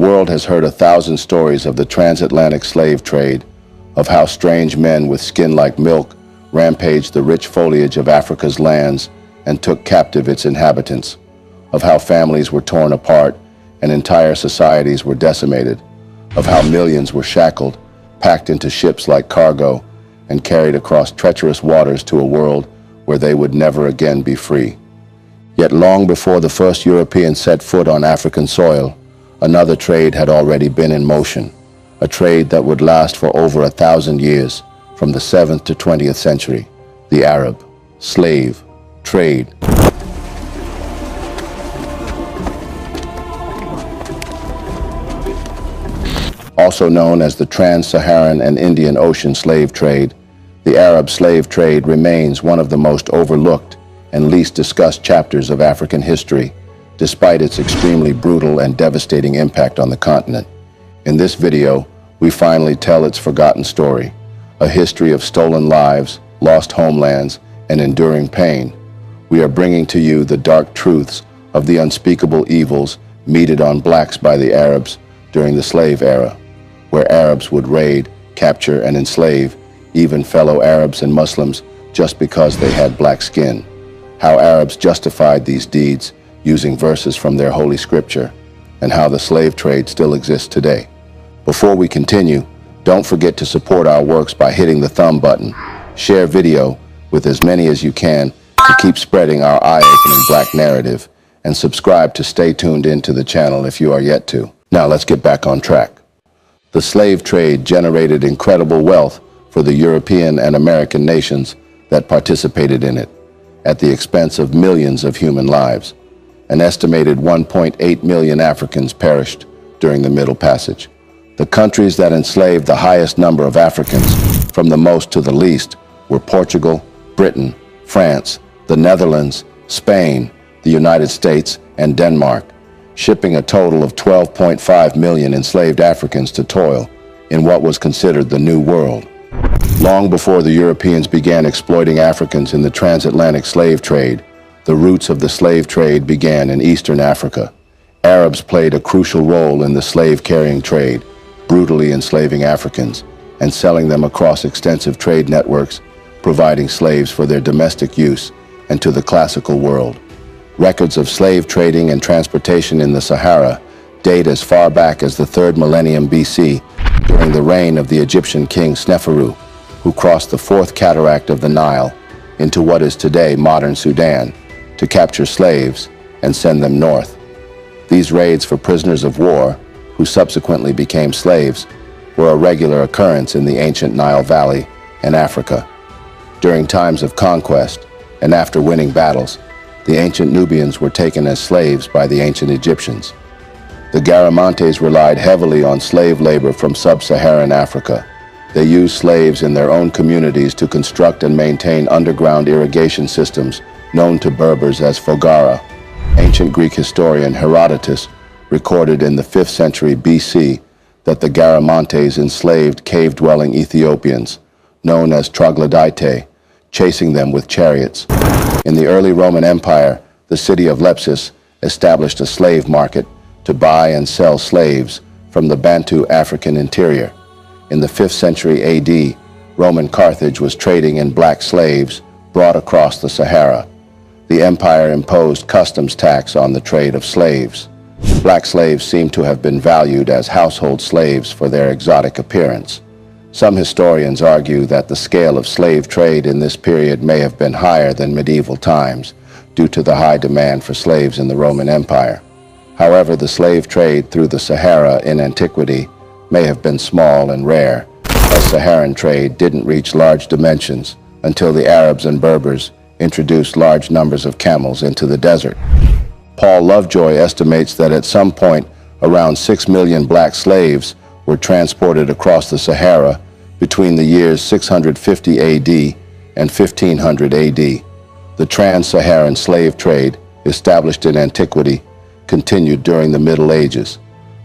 world has heard 1,000 stories of the transatlantic slave trade, of how strange men with skin like milk rampaged the rich foliage of Africa's lands and took captive its inhabitants, of how families were torn apart and entire societies were decimated, of how millions were shackled, packed into ships like cargo, and carried across treacherous waters to a world where they would never again be free. Yet long before the first Europeans set foot on African soil, another trade had already been in motion, a trade that would last for over 1,000 years, from the 7th to 20th century, the Arab slave trade. Also known as the Trans-Saharan and Indian Ocean slave trade, the Arab slave trade remains one of the most overlooked and least discussed chapters of African history, despite its extremely brutal and devastating impact on the continent. In this video, we finally tell its forgotten story, a history of stolen lives, lost homelands, and enduring pain. We are bringing to you the dark truths of the unspeakable evils meted on blacks by the Arabs during the slave era, where Arabs would raid, capture, and enslave even fellow Arabs and Muslims just because they had black skin, how Arabs justified these deeds using verses from their holy scripture, and how the slave trade still exists today. Before we continue, don't forget to support our works by hitting the thumb button, share video with as many as you can to keep spreading our eye-opening black narrative, and subscribe to stay tuned into the channel if you are yet to. Now let's get back on track. The slave trade generated incredible wealth for the European and American nations that participated in it, at the expense of millions of human lives. An estimated 1.8 million Africans perished during the Middle Passage. The countries that enslaved the highest number of Africans, from the most to the least, were Portugal, Britain, France, the Netherlands, Spain, the United States, and Denmark, shipping a total of 12.5 million enslaved Africans to toil in what was considered the New World. Long before the Europeans began exploiting Africans in the transatlantic slave trade, the roots of the slave trade began in Eastern Africa. Arabs played a crucial role in the slave-carrying trade, brutally enslaving Africans and selling them across extensive trade networks, providing slaves for their domestic use and to the classical world. Records of slave trading and transportation in the Sahara date as far back as the 3rd millennium BC, during the reign of the Egyptian king Sneferu, who crossed the 4th cataract of the Nile into what is today modern Sudan to capture slaves and send them north. These raids for prisoners of war, who subsequently became slaves, were a regular occurrence in the ancient Nile Valley and Africa. During times of conquest and after winning battles, the ancient Nubians were taken as slaves by the ancient Egyptians. The Garamantes relied heavily on slave labor from sub-Saharan Africa. They used slaves in their own communities to construct and maintain underground irrigation systems known to Berbers as fogara. Ancient Greek historian Herodotus recorded in the 5th century BC that the Garamantes enslaved cave-dwelling Ethiopians, known as troglodytae, chasing them with chariots. In the early Roman Empire, the city of Lepsus established a slave market to buy and sell slaves from the Bantu African interior. In the 5th century AD, Roman Carthage was trading in black slaves brought across the Sahara. The empire imposed customs tax on the trade of slaves. Black slaves seem to have been valued as household slaves for their exotic appearance. Some historians argue that the scale of slave trade in this period may have been higher than medieval times due to the high demand for slaves in the Roman Empire. However, the slave trade through the Sahara in antiquity may have been small and rare, as Saharan trade didn't reach large dimensions until the Arabs and Berbers introduced large numbers of camels into the desert. Paul Lovejoy estimates that at some point around 6 million black slaves were transported across the Sahara between the years 650 AD and 1500 AD. The trans-Saharan slave trade, established in antiquity, continued during the Middle Ages.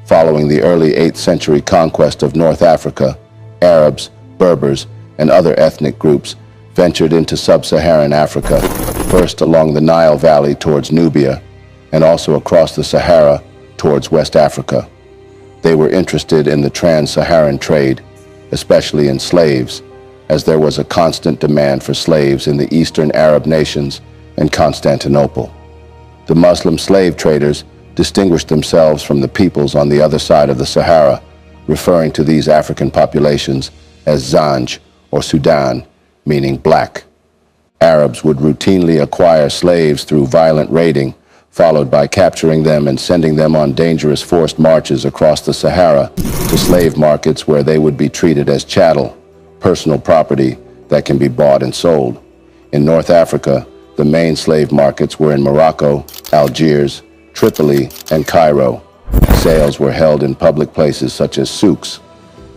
Following the early 8th century conquest of North Africa, Arabs, Berbers, and other ethnic groups ventured into sub-Saharan Africa, first along the Nile Valley towards Nubia, and also across the Sahara towards West Africa. They were interested in the trans-Saharan trade, especially in slaves, as there was a constant demand for slaves in the Eastern Arab nations and Constantinople. The Muslim slave traders distinguished themselves from the peoples on the other side of the Sahara, referring to these African populations as Zanj or Sudan, meaning black. Arabs would routinely acquire slaves through violent raiding, followed by capturing them and sending them on dangerous forced marches across the Sahara to slave markets where they would be treated as chattel, personal property that can be bought and sold. In North Africa, the main slave markets were in Morocco, Algiers, Tripoli, and Cairo. Sales were held in public places such as souks.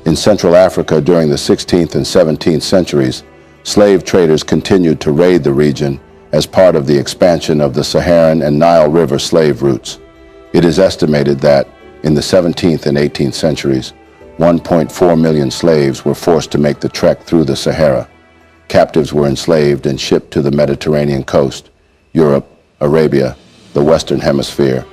In Central Africa during the 16th and 17th centuries, slave traders continued to raid the region as part of the expansion of the Saharan and Nile River slave routes. It is estimated that, in the 17th and 18th centuries, 1.4 million slaves were forced to make the trek through the Sahara. Captives were enslaved and shipped to the Mediterranean coast, Europe, Arabia, the Western Hemisphere,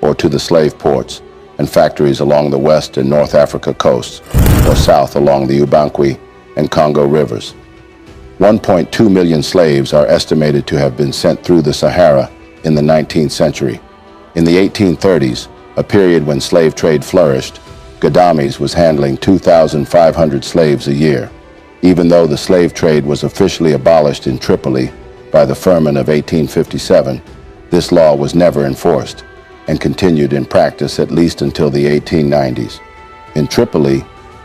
or to the slave ports and factories along the West and North Africa coasts, or south along the Ubangi and Congo rivers. 1.2 million slaves are estimated to have been sent through the Sahara in the 19th century. In the 1830s, a period when slave trade flourished, Gadames was handling 2,500 slaves a year. Even though the slave trade was officially abolished in Tripoli by the Firman of 1857, this law was never enforced and continued in practice at least until the 1890s. In Tripoli,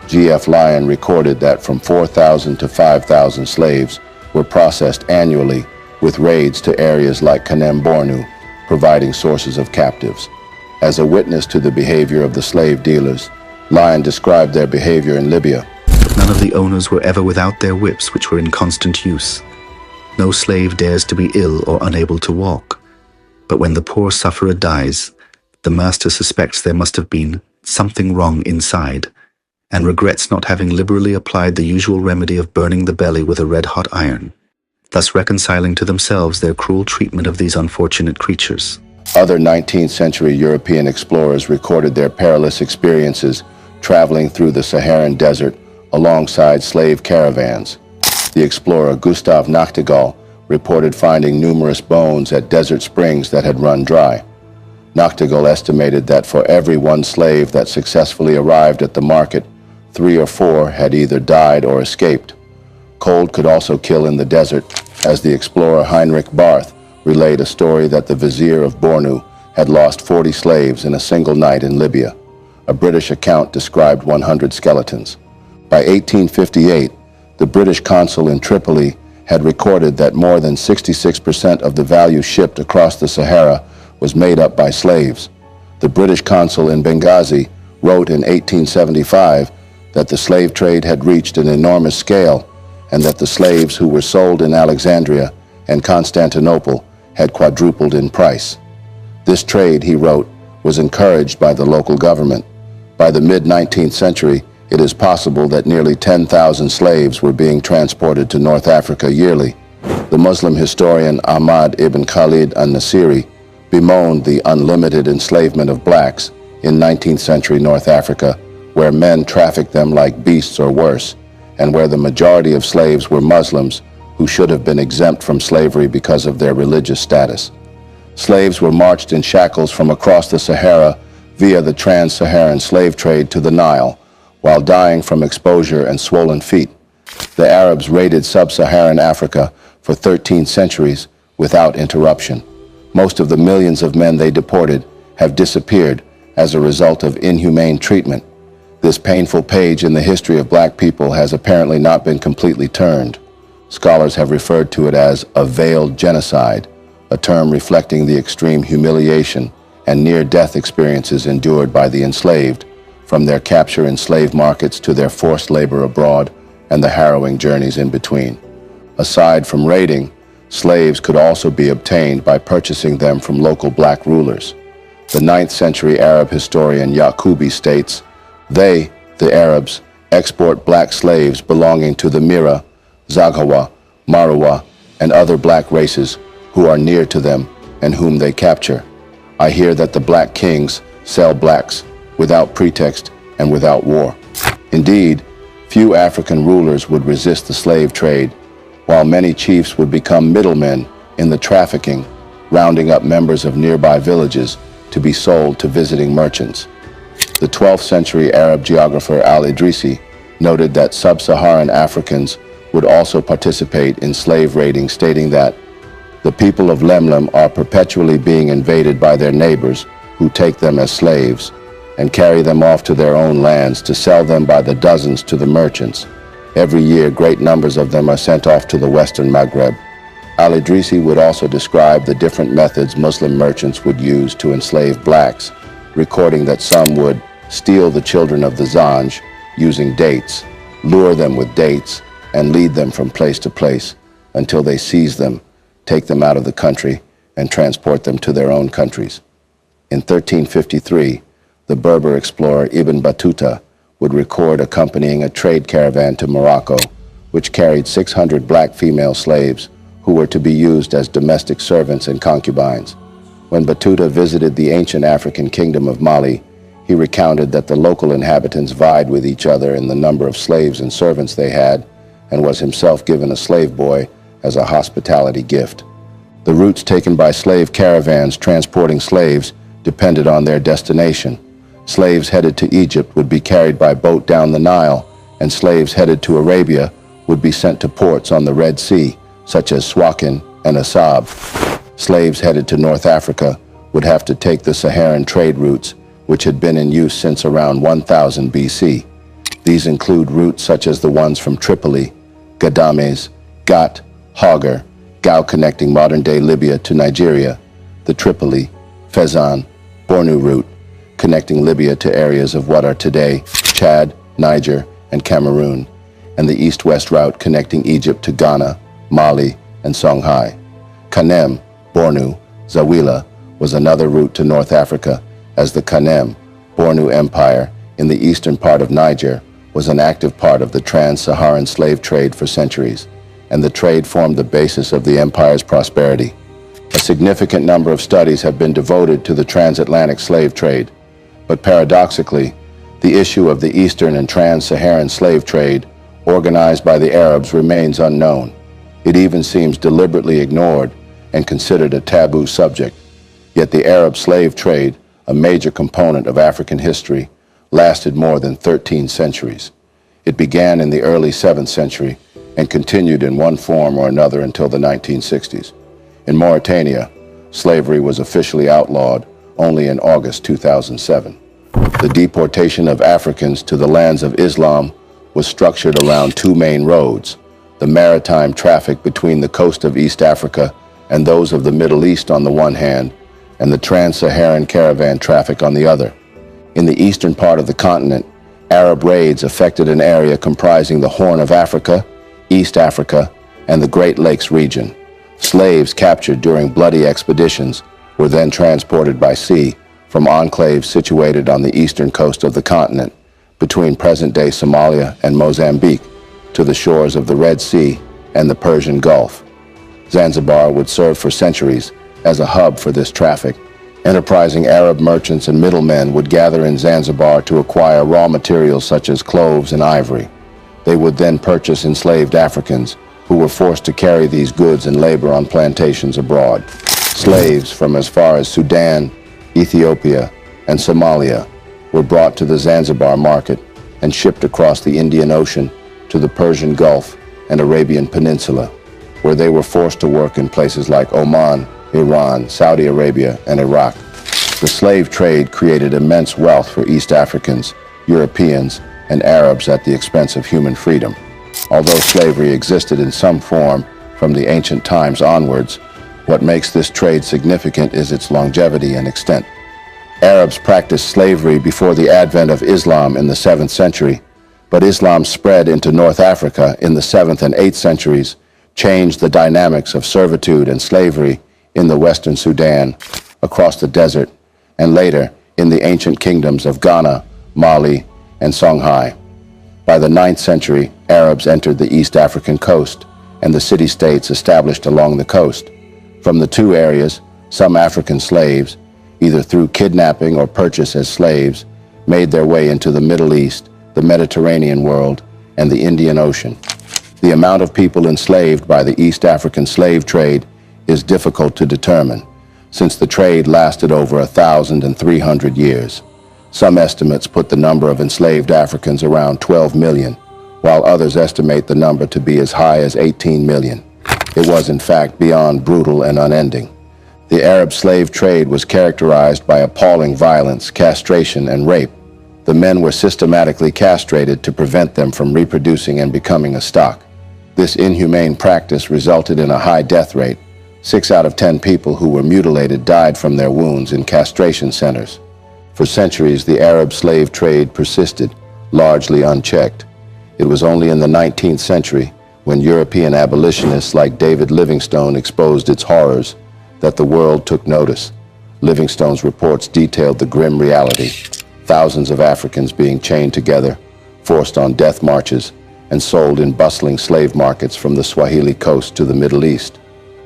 G.F. Lyon recorded that from 4,000 to 5,000 slaves were processed annually, with raids to areas like Kanem Bornu, providing sources of captives. As a witness to the behavior of the slave dealers, Lyon described their behavior in Libya. None of the owners were ever without their whips, which were in constant use. No slave dares to be ill or unable to walk. But when the poor sufferer dies, the master suspects there must have been something wrong inside, and regrets not having liberally applied the usual remedy of burning the belly with a red-hot iron, thus reconciling to themselves their cruel treatment of these unfortunate creatures. Other 19th century European explorers recorded their perilous experiences traveling through the Saharan desert alongside slave caravans. The explorer Gustav Nachtigal reported finding numerous bones at desert springs that had run dry. Nachtigal estimated that for every one slave that successfully arrived at the market, 3 or 4 had either died or escaped. Cold could also kill in the desert, as the explorer Heinrich Barth relayed a story that the vizier of Bornu had lost 40 slaves in a single night in Libya. A British account described 100 skeletons. By 1858, the British consul in Tripoli had recorded that more than 66% of the value shipped across the Sahara was made up by slaves. The British consul in Benghazi wrote in 1875 that the slave trade had reached an enormous scale and that the slaves who were sold in Alexandria and Constantinople had quadrupled in price. This trade, he wrote, was encouraged by the local government. By the mid-19th century, it is possible that nearly 10,000 slaves were being transported to North Africa yearly. The Muslim historian Ahmad ibn Khalid al-Nasiri bemoaned the unlimited enslavement of blacks in 19th century North Africa, where men trafficked them like beasts or worse, and where the majority of slaves were Muslims who should have been exempt from slavery because of their religious status. Slaves were marched in shackles from across the Sahara via the trans-Saharan slave trade to the Nile, while dying from exposure and swollen feet. The Arabs raided sub-Saharan Africa for 13 centuries without interruption. Most of the millions of men they deported have disappeared as a result of inhumane treatment. This painful page in the history of black people has apparently not been completely turned. Scholars have referred to it as a veiled genocide, a term reflecting the extreme humiliation and near-death experiences endured by the enslaved, from their capture in slave markets to their forced labor abroad and the harrowing journeys in between. Aside from raiding, slaves could also be obtained by purchasing them from local black rulers. The 9th century Arab historian Yaqubi states, "They, the Arabs, export black slaves belonging to the Mira, Zaghawa, Marwa, and other black races who are near to them and whom they capture. I hear that the black kings sell blacks without pretext and without war. Indeed, few African rulers would resist the slave trade, while many chiefs would become middlemen in the trafficking, rounding up members of nearby villages to be sold to visiting merchants. The 12th century Arab geographer Al-Idrisi noted that sub-Saharan Africans would also participate in slave raiding, stating that the people of Lemlem are perpetually being invaded by their neighbors who take them as slaves and carry them off to their own lands to sell them by the dozens to the merchants. Every year, great numbers of them are sent off to the Western Maghreb. Al-Idrisi would also describe the different methods Muslim merchants would use to enslave blacks, recording that some would steal the children of the Zanj using dates, lure them with dates, and lead them from place to place until they seize them, take them out of the country, and transport them to their own countries. In 1353, the Berber explorer Ibn Battuta would record accompanying a trade caravan to Morocco, which carried 600 black female slaves who were to be used as domestic servants and concubines. When Battuta visited the ancient African kingdom of Mali, he recounted that the local inhabitants vied with each other in the number of slaves and servants they had, and was himself given a slave boy as a hospitality gift. The routes taken by slave caravans transporting slaves depended on their destination. Slaves headed to Egypt would be carried by boat down the Nile, and slaves headed to Arabia would be sent to ports on the Red Sea, such as Suakin and Asab. Slaves headed to North Africa would have to take the Saharan trade routes, which had been in use since around 1000 BC. These include routes such as the ones from Tripoli, Ghadames, Gat, Hauger, Gao connecting modern-day Libya to Nigeria, the Tripoli, Fezzan, Bornu route, connecting Libya to areas of what are today Chad, Niger, and Cameroon, and the east-west route connecting Egypt to Ghana, Mali, and Songhai. Kanem, Bornu, Zawila was another route to North Africa, as the Kanem, Bornu Empire in the eastern part of Niger was an active part of the trans-Saharan slave trade for centuries, and the trade formed the basis of the empire's prosperity. A significant number of studies have been devoted to the transatlantic slave trade, but paradoxically, the issue of the eastern and trans-Saharan slave trade, organized by the Arabs, remains unknown. It even seems deliberately ignored and considered a taboo subject. Yet the Arab slave trade, a major component of African history, lasted more than 13 centuries. It began in the early 7th century and continued in one form or another until the 1960s. In Mauritania, slavery was officially outlawed only in August 2007. The deportation of Africans to the lands of Islam was structured around two main roads: the maritime traffic between the coast of East Africa and those of the Middle East on the one hand, and the trans-Saharan caravan traffic on the other. In the eastern part of the continent, Arab raids affected an area comprising the Horn of Africa, East Africa, and the Great Lakes region. Slaves captured during bloody expeditions were then transported by sea from enclaves situated on the eastern coast of the continent, between present-day Somalia and Mozambique, to the shores of the Red Sea and the Persian Gulf. Zanzibar would serve for centuries as a hub for this traffic. Enterprising Arab merchants and middlemen would gather in Zanzibar to acquire raw materials such as cloves and ivory. They would then purchase enslaved Africans who were forced to carry these goods and labor on plantations abroad. Slaves from as far as Sudan, Ethiopia, and Somalia were brought to the Zanzibar market and shipped across the Indian Ocean to the Persian Gulf and Arabian Peninsula, where they were forced to work in places like Oman, Iran, Saudi Arabia, and Iraq. The slave trade created immense wealth for East Africans, Europeans, and Arabs at the expense of human freedom. Although slavery existed in some form from the ancient times onwards, what makes this trade significant is its longevity and extent. Arabs practiced slavery before the advent of Islam in the 7th century, but Islam spread into North Africa in the 7th and 8th centuries, changed the dynamics of servitude and slavery in the Western Sudan, across the desert, and later in the ancient kingdoms of Ghana, Mali, and Songhai. By the 9th century, Arabs entered the East African coast, and the city-states established along the coast. From the two areas, some African slaves, either through kidnapping or purchase as slaves, made their way into the Middle East, the Mediterranean world, and the Indian Ocean. The amount of people enslaved by the East African slave trade is difficult to determine, since the trade lasted over 1,300 years. Some estimates put the number of enslaved Africans around 12 million, while others estimate the number to be as high as 18 million. It was, in fact, beyond brutal and unending. The Arab slave trade was characterized by appalling violence, castration, and rape. The men were systematically castrated to prevent them from reproducing and becoming a stock. This inhumane practice resulted in a high death rate. 6 out of 10 people who were mutilated died from their wounds in castration centers. For centuries, the Arab slave trade persisted, largely unchecked. It was only in the 19th century, when European abolitionists like David Livingstone exposed its horrors, that the world took notice. Livingstone's reports detailed the grim reality: thousands of Africans being chained together, forced on death marches, and sold in bustling slave markets from the Swahili coast to the Middle East.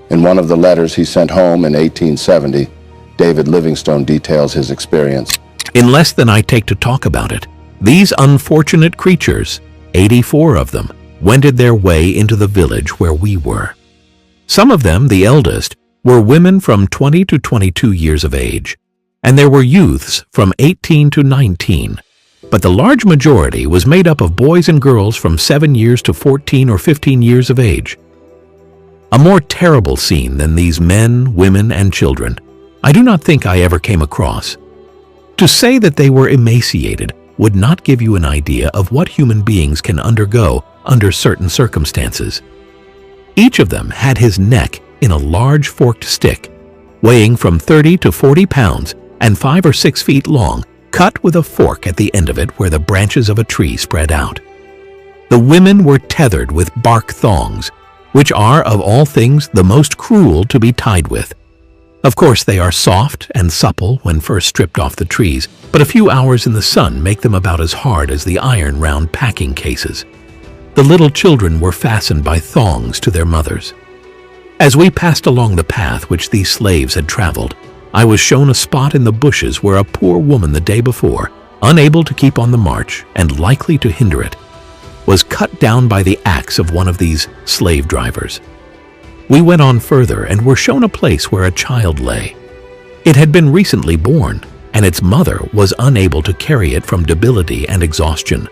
In one of the letters he sent home in 1870, David Livingstone details his experience. In less than I take to talk about it, these unfortunate creatures, 84 of them, wended their way into the village where we were. Some of them, the eldest, were women from 20 to 22 years of age, and there were youths from 18 to 19. But the large majority was made up of boys and girls from 7 years to 14 or 15 years of age. A more terrible scene than these men, women, and children I do not think I ever came across. To say that they were emaciated would not give you an idea of what human beings can undergo under certain circumstances. Each of them had his neck in a large forked stick, weighing from 30 to 40 pounds and 5 or 6 feet long, cut with a fork at the end of it where the branches of a tree spread out. The women were tethered with bark thongs, which are, of all things, the most cruel to be tied with. Of course, they are soft and supple when first stripped off the trees, but a few hours in the sun make them about as hard as the iron-round packing cases. The little children were fastened by thongs to their mothers. As we passed along the path which these slaves had traveled, I was shown a spot in the bushes where a poor woman the day before, unable to keep on the march and likely to hinder it, was cut down by the axe of one of these slave drivers. We went on further and were shown a place where a child lay. It had been recently born, and its mother was unable to carry it from debility and exhaustion.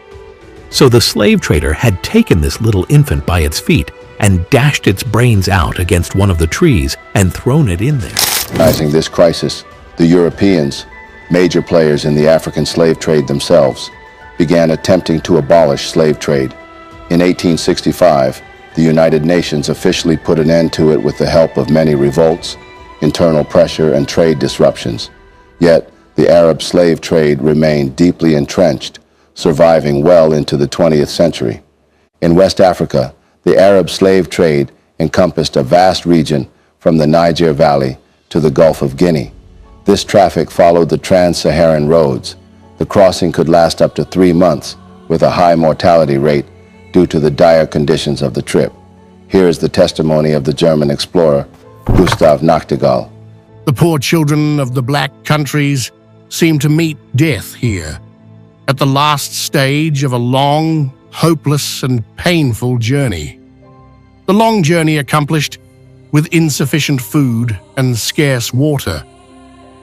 So the slave trader had taken this little infant by its feet and dashed its brains out against one of the trees and thrown it in there. Recognizing this crisis, the Europeans, major players in the African slave trade themselves, began attempting to abolish slave trade. In 1865, the United Nations officially put an end to it with the help of many revolts, internal pressure, and trade disruptions. Yet, the Arab slave trade remained deeply entrenched, surviving well into the 20th century. In West Africa, the Arab slave trade encompassed a vast region from the Niger Valley to the Gulf of Guinea. This traffic followed the trans-Saharan roads. The crossing could last up to 3 months, with a high mortality rate due to the dire conditions of the trip. Here is the testimony of the German explorer, Gustav Nachtigall. The poor children of the black countries seem to meet death here, at the last stage of a long, hopeless, and painful journey. The long journey accomplished with insufficient food and scarce water.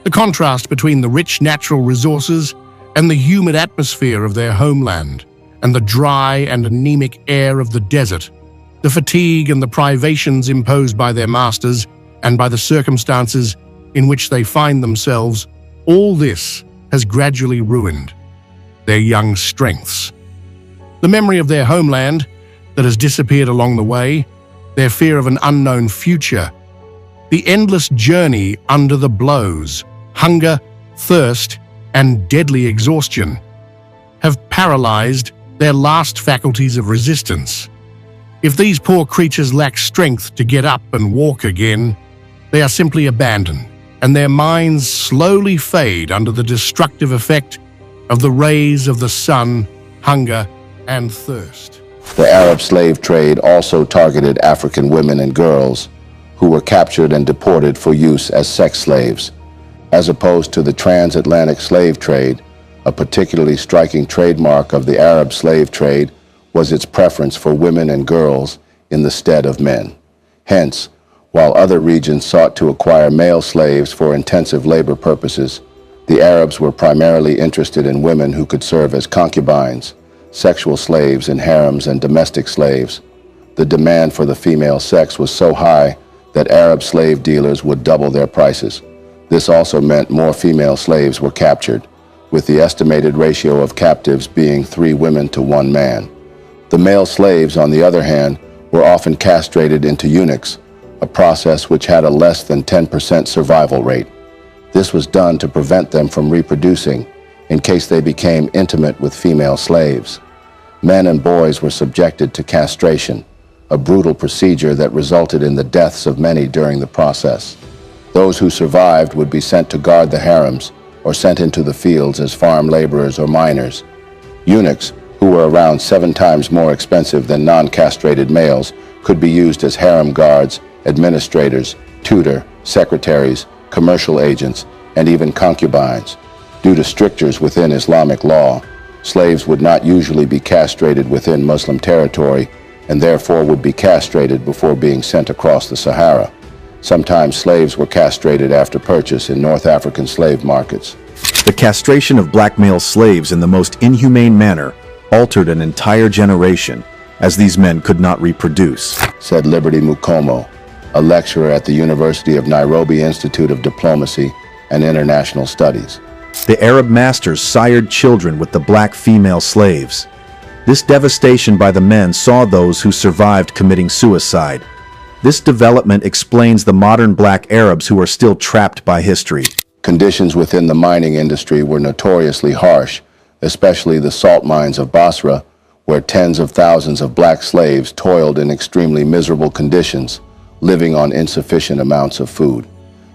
The contrast between the rich natural resources and the humid atmosphere of their homeland, and the dry and anemic air of the desert, the fatigue and the privations imposed by their masters and by the circumstances in which they find themselves, all this has gradually ruined their young strengths. The memory of their homeland that has disappeared along the way, their fear of an unknown future, the endless journey under the blows, hunger, thirst, and deadly exhaustion have paralyzed their last faculties of resistance. If these poor creatures lack strength to get up and walk again, they are simply abandoned, and their minds slowly fade under the destructive effect of the rays of the sun, hunger, and thirst. The Arab slave trade also targeted African women and girls who were captured and deported for use as sex slaves. As opposed to the transatlantic slave trade, A particularly striking trademark of the Arab slave trade was its preference for women and girls in the stead of men. Hence, while other regions sought to acquire male slaves for intensive labor purposes, the Arabs were primarily interested in women who could serve as concubines, sexual slaves in harems, and domestic slaves. The demand for the female sex was so high that Arab slave dealers would double their prices. This also meant more female slaves were captured, with the estimated ratio of captives being 3 women to 1 man. The male slaves, on the other hand, were often castrated into eunuchs, a process which had a less than 10% survival rate. This was done to prevent them from reproducing in case they became intimate with female slaves. Men and boys were subjected to castration, a brutal procedure that resulted in the deaths of many during the process. Those who survived would be sent to guard the harems or sent into the fields as farm laborers or miners. Eunuchs, who were around 7 times more expensive than non-castrated males, could be used as harem guards, administrators, tutor, secretaries, commercial agents, and even concubines. Due to strictures within Islamic law, slaves would not usually be castrated within Muslim territory and therefore would be castrated before being sent across the Sahara. Sometimes slaves were castrated after purchase in North African slave markets. The castration of black male slaves in the most inhumane manner altered an entire generation, as these men could not reproduce, said Liberty Mukomo, a lecturer at the University of Nairobi Institute of Diplomacy and International Studies. The Arab masters sired children with the black female slaves. This devastation by the men saw those who survived committing suicide. This development explains the modern black Arabs who are still trapped by history. Conditions within the mining industry were notoriously harsh, especially the salt mines of Basra, where tens of thousands of black slaves toiled in extremely miserable conditions, living on insufficient amounts of food.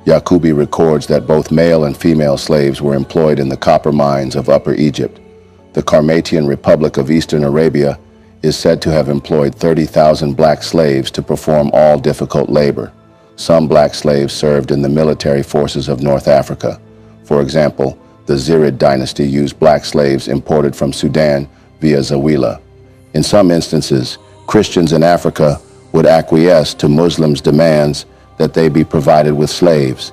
Yaqubi records that both male and female slaves were employed in the copper mines of Upper Egypt. The Carmatian Republic of Eastern Arabia is said to have employed 30,000 black slaves to perform all difficult labor. Some black slaves served in the military forces of North Africa. For example, the Zirid dynasty used black slaves imported from Sudan via Zawila. In some instances, Christians in Africa would acquiesce to Muslims' demands that they be provided with slaves.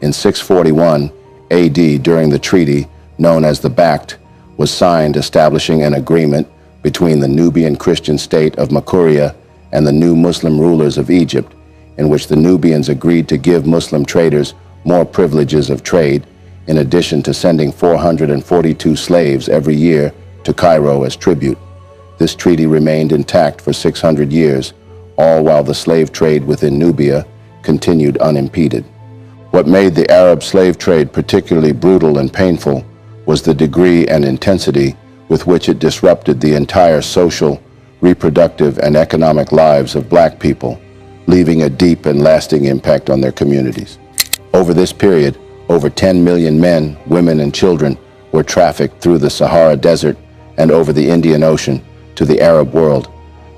In 641 AD, during the treaty known as the Pact, was signed establishing an agreement between the Nubian Christian state of Makuria and the new Muslim rulers of Egypt, in which the Nubians agreed to give Muslim traders more privileges of trade, in addition to sending 442 slaves every year to Cairo as tribute. This treaty remained intact for 600 years, all while the slave trade within Nubia continued unimpeded. What made the Arab slave trade particularly brutal and painful was the degree and intensity with which it disrupted the entire social, reproductive, and economic lives of black people, leaving a deep and lasting impact on their communities. Over this period, over 10 million men, women, and children were trafficked through the Sahara Desert and over the Indian Ocean to the Arab world.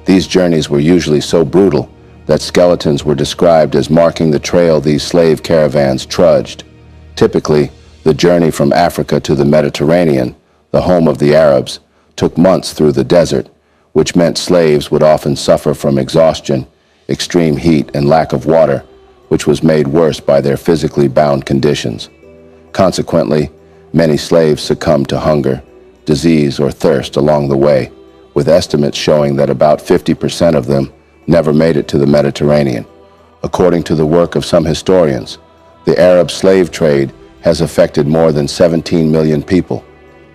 These journeys were usually so brutal that skeletons were described as marking the trail these slave caravans trudged. Typically, the journey from Africa to the Mediterranean, the home of the Arabs, took months through the desert, which meant slaves would often suffer from exhaustion, extreme heat, and lack of water, which was made worse by their physically bound conditions. Consequently, many slaves succumbed to hunger, disease, or thirst along the way, with estimates showing that about 50% of them never made it to the Mediterranean. According to the work of some historians, the Arab slave trade has affected more than 17 million people.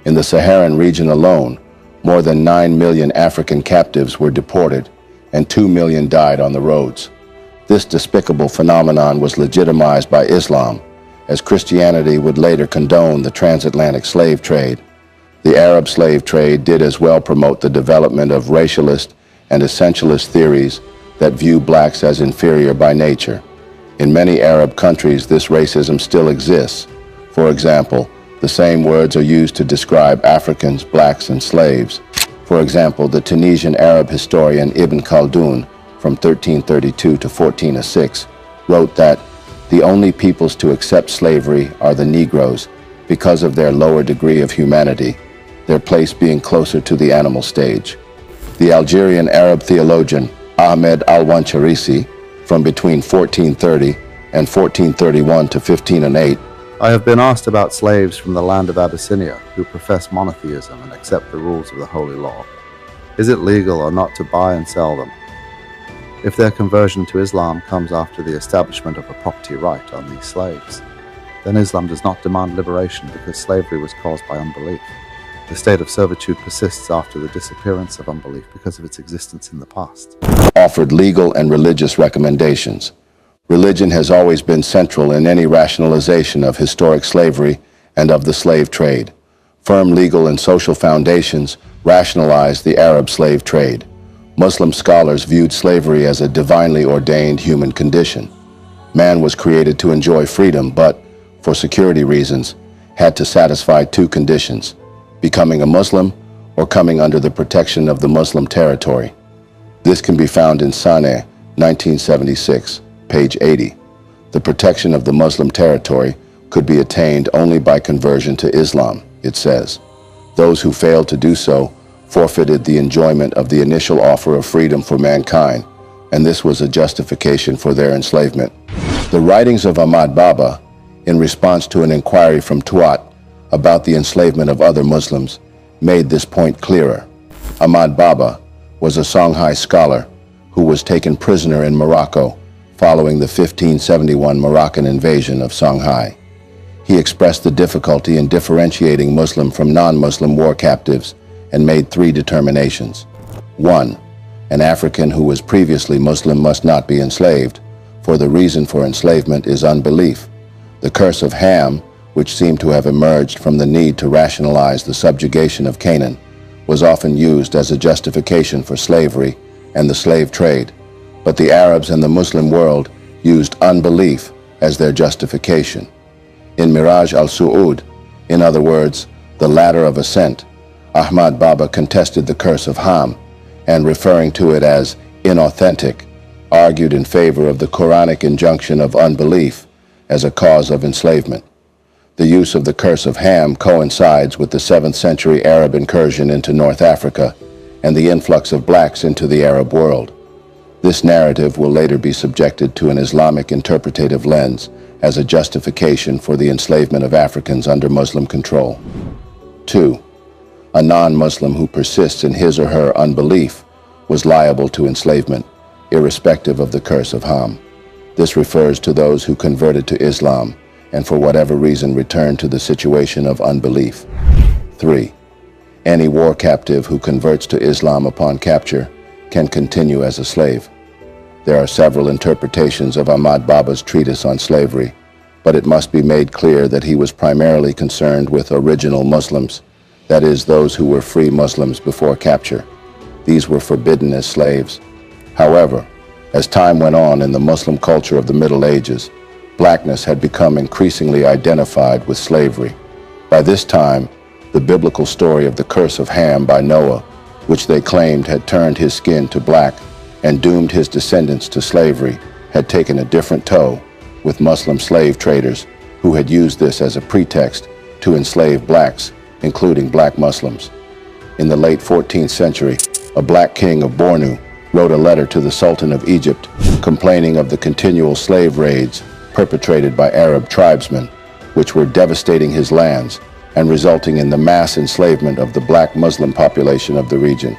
In the Saharan region alone, more than 9 million African captives were deported, and 2 million died on the roads. This despicable phenomenon was legitimized by Islam, as Christianity would later condone the transatlantic slave trade. The Arab slave trade did as well promote the development of racialist and essentialist theories that view blacks as inferior by nature. In many Arab countries, this racism still exists. For example, the same words are used to describe Africans, blacks, and slaves. For example, the Tunisian Arab historian Ibn Khaldun, from 1332 to 1406, wrote that the only peoples to accept slavery are the Negroes, because of their lower degree of humanity, their place being closer to the animal stage. The Algerian Arab theologian Ahmed al-Wancharisi, from between 1430 and 1431 to 1508, I have been asked about slaves from the land of Abyssinia who profess monotheism and accept the rules of the Holy Law. Is it legal or not to buy and sell them? If their conversion to Islam comes after the establishment of a property right on these slaves, then Islam does not demand liberation because slavery was caused by unbelief. The state of servitude persists after the disappearance of unbelief because of its existence in the past. Offered legal and religious recommendations. Religion has always been central in any rationalization of historic slavery and of the slave trade. Firm legal and social foundations rationalized the Arab slave trade. Muslim scholars viewed slavery as a divinely ordained human condition. Man was created to enjoy freedom, but, for security reasons, had to satisfy two conditions: becoming a Muslim or coming under the protection of the Muslim territory. This can be found in Saneh, 1976, page 80. The protection of the Muslim territory could be attained only by conversion to Islam, it says. Those who failed to do so forfeited the enjoyment of the initial offer of freedom for mankind, and this was a justification for their enslavement. The writings of Ahmad Baba, in response to an inquiry from Tuat about the enslavement of other Muslims, made this point clearer. Ahmad Baba was a Songhai scholar who was taken prisoner in Morocco following the 1571 Moroccan invasion of Songhai. He expressed the difficulty in differentiating Muslim from non-Muslim war captives and made three determinations. 1. An African who was previously Muslim must not be enslaved, for the reason for enslavement is unbelief. The curse of Ham, which seemed to have emerged from the need to rationalize the subjugation of Canaan, was often used as a justification for slavery and the slave trade. But the Arabs and the Muslim world used unbelief as their justification. In Miraj al-Su'ud, in other words, the ladder of ascent, Ahmad Baba contested the curse of Ham and, referring to it as inauthentic, argued in favor of the Quranic injunction of unbelief as a cause of enslavement. The use of the curse of Ham coincides with the 7th century Arab incursion into North Africa and the influx of blacks into the Arab world. This narrative will later be subjected to an Islamic interpretative lens as a justification for the enslavement of Africans under Muslim control. 2. A non-Muslim who persists in his or her unbelief was liable to enslavement, irrespective of the curse of Ham. This refers to those who converted to Islam and for whatever reason returned to the situation of unbelief. 3. Any war captive who converts to Islam upon capture can continue as a slave. There are several interpretations of Ahmad Baba's treatise on slavery, but it must be made clear that he was primarily concerned with original Muslims, that is, those who were free Muslims before capture. These were forbidden as slaves. However, as time went on in the Muslim culture of the Middle Ages, blackness had become increasingly identified with slavery. By this time, the biblical story of the curse of Ham by Noah, which they claimed had turned his skin to black and doomed his descendants to slavery, had taken a different toe, with Muslim slave traders who had used this as a pretext to enslave blacks, including black Muslims. In the late 14th century, a black king of Bornu wrote a letter to the Sultan of Egypt complaining of the continual slave raids perpetrated by Arab tribesmen, which were devastating his lands and resulting in the mass enslavement of the black Muslim population of the region.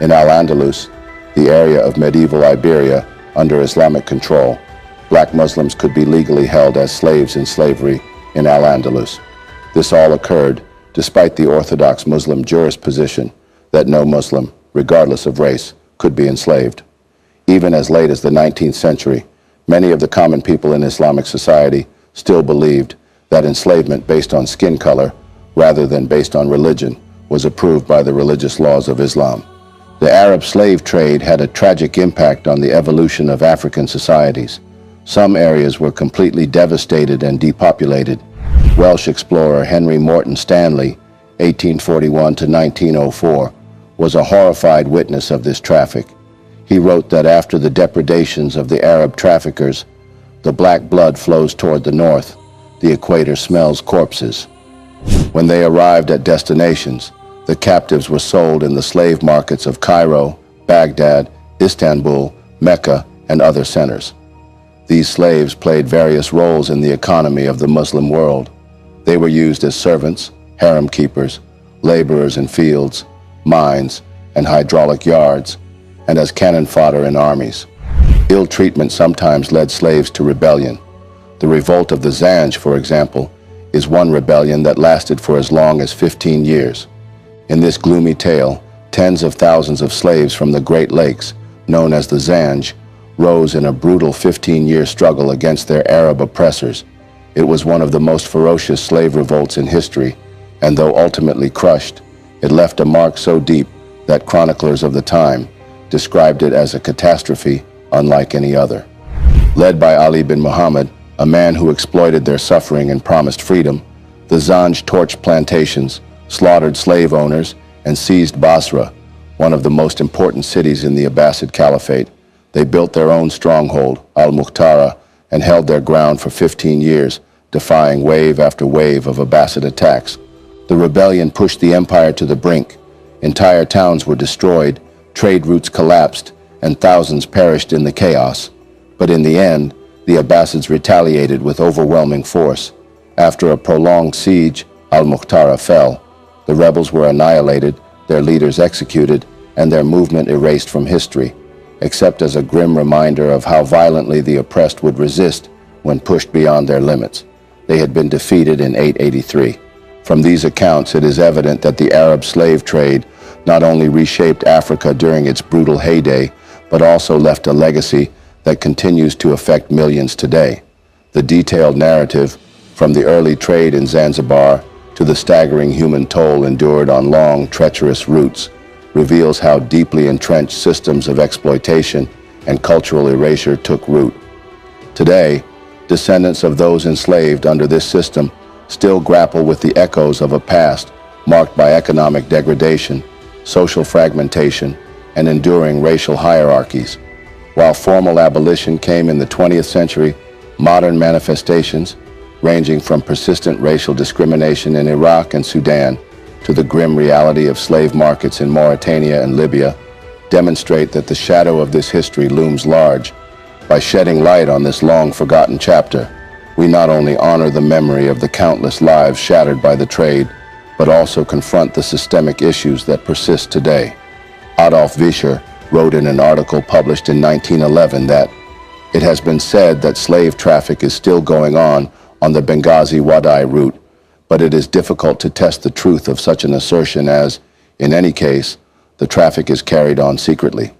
In Al-Andalus, the area of medieval Iberia under Islamic control, black Muslims could be legally held as slaves in slavery in Al-Andalus. This all occurred despite the Orthodox Muslim jurisposition that no Muslim, regardless of race, could be enslaved. Even as late as the 19th century, many of the common people in Islamic society still believed that enslavement based on skin color, rather than based on religion, was approved by the religious laws of Islam. The Arab slave trade had a tragic impact on the evolution of African societies. Some areas were completely devastated and depopulated. Welsh explorer Henry Morton Stanley, 1841 to 1904, was a horrified witness of this traffic. He wrote that after the depredations of the Arab traffickers, the black blood flows toward the north, the equator smells corpses. When they arrived at destinations, the captives were sold in the slave markets of Cairo, Baghdad, Istanbul, Mecca, and other centers. These slaves played various roles in the economy of the Muslim world. They were used as servants, harem keepers, laborers in fields, mines, and hydraulic yards, and as cannon fodder in armies. Ill treatment sometimes led slaves to rebellion. The revolt of the Zanj, for example, is one rebellion that lasted for as long as 15 years. In this gloomy tale, tens of thousands of slaves from the Great Lakes, known as the Zanj, rose in a brutal 15-year struggle against their Arab oppressors. It was one of the most ferocious slave revolts in history, and though ultimately crushed, it left a mark so deep that chroniclers of the time described it as a catastrophe unlike any other. Led by Ali bin Muhammad, a man who exploited their suffering and promised freedom, the Zanj torched plantations, slaughtered slave owners, and seized Basra, one of the most important cities in the Abbasid Caliphate. They built their own stronghold, al-Muqtara, and held their ground for 15 years, defying wave after wave of Abbasid attacks. The rebellion pushed the empire to the brink. Entire towns were destroyed, trade routes collapsed, and thousands perished in the chaos. But in the end, the Abbasids retaliated with overwhelming force. After a prolonged siege, al-Muqtara fell. The rebels were annihilated, their leaders executed, and their movement erased from history, except as a grim reminder of how violently the oppressed would resist when pushed beyond their limits. They had been defeated in 883. From these accounts, it is evident that the Arab slave trade not only reshaped Africa during its brutal heyday, but also left a legacy that continues to affect millions today. The detailed narrative, from the early trade in Zanzibar to the staggering human toll endured on long, treacherous routes, reveals how deeply entrenched systems of exploitation and cultural erasure took root. Today, descendants of those enslaved under this system still grapple with the echoes of a past marked by economic degradation, social fragmentation, and enduring racial hierarchies. While formal abolition came in the 20th century, modern manifestations, ranging from persistent racial discrimination in Iraq and Sudan to the grim reality of slave markets in Mauritania and Libya, demonstrate that the shadow of this history looms large. By shedding light on this long-forgotten chapter, we not only honor the memory of the countless lives shattered by the trade, but also confront the systemic issues that persist today. Adolf Vischer wrote in an article published in 1911 that it has been said that slave traffic is still going on the Benghazi-Wadai route, but it is difficult to test the truth of such an assertion as, in any case, the traffic is carried on secretly.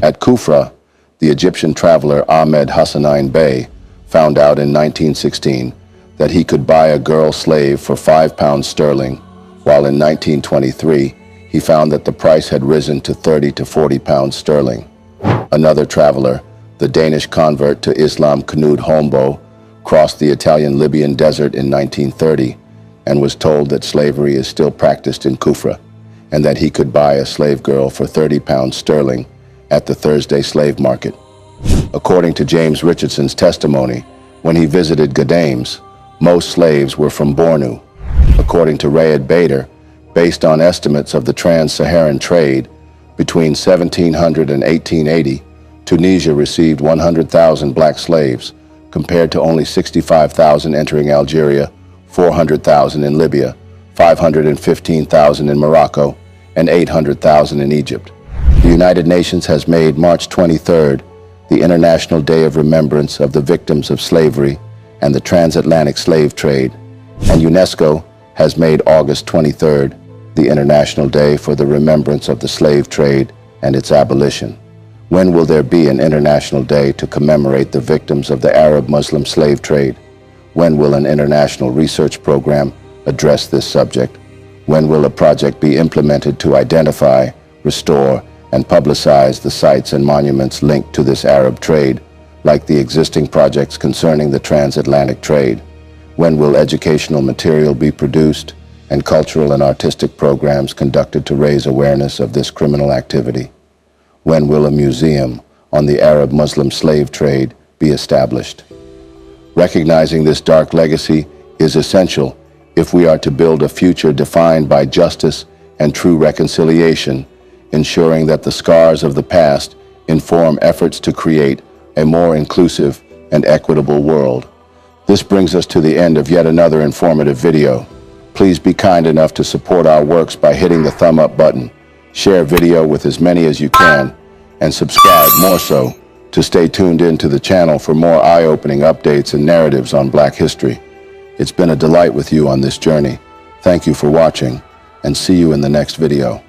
At Kufra, the Egyptian traveler Ahmed Hassanein Bey found out in 1916 that he could buy a girl slave for £5 sterling, while in 1923 he found that the price had risen to £30 to £40 sterling. Another traveler, the Danish convert to Islam Knud Holmboe, crossed the Italian-Libyan desert in 1930 and was told that slavery is still practiced in Kufra and that he could buy a slave girl for £30 sterling at the Thursday slave market. According to James Richardson's testimony, when he visited Ghadames, most slaves were from Bornu. According to Raed Bader, based on estimates of the trans-Saharan trade, between 1700 and 1880, Tunisia received 100,000 black slaves, compared to only 65,000 entering Algeria, 400,000 in Libya, 515,000 in Morocco, and 800,000 in Egypt. The United Nations has made March 23rd the International Day of Remembrance of the Victims of Slavery and the Transatlantic Slave Trade, and UNESCO has made August 23rd the International Day for the Remembrance of the Slave Trade and its abolition. When will there be an international day to commemorate the victims of the Arab-Muslim slave trade? When will an international research program address this subject? When will a project be implemented to identify, restore, and publicize the sites and monuments linked to this Arab trade, like the existing projects concerning the transatlantic trade? When will educational material be produced and cultural and artistic programs conducted to raise awareness of this criminal activity? When will a museum on the Arab-Muslim slave trade be established? Recognizing this dark legacy is essential if we are to build a future defined by justice and true reconciliation, ensuring that the scars of the past inform efforts to create a more inclusive and equitable world. This brings us to the end of yet another informative video. Please be kind enough to support our works by hitting the thumb up button, share video with as many as you can, and subscribe more so to stay tuned in to the channel for more eye-opening updates and narratives on Black history. It's been a delight with you on this journey. Thank you for watching, and see you in the next video.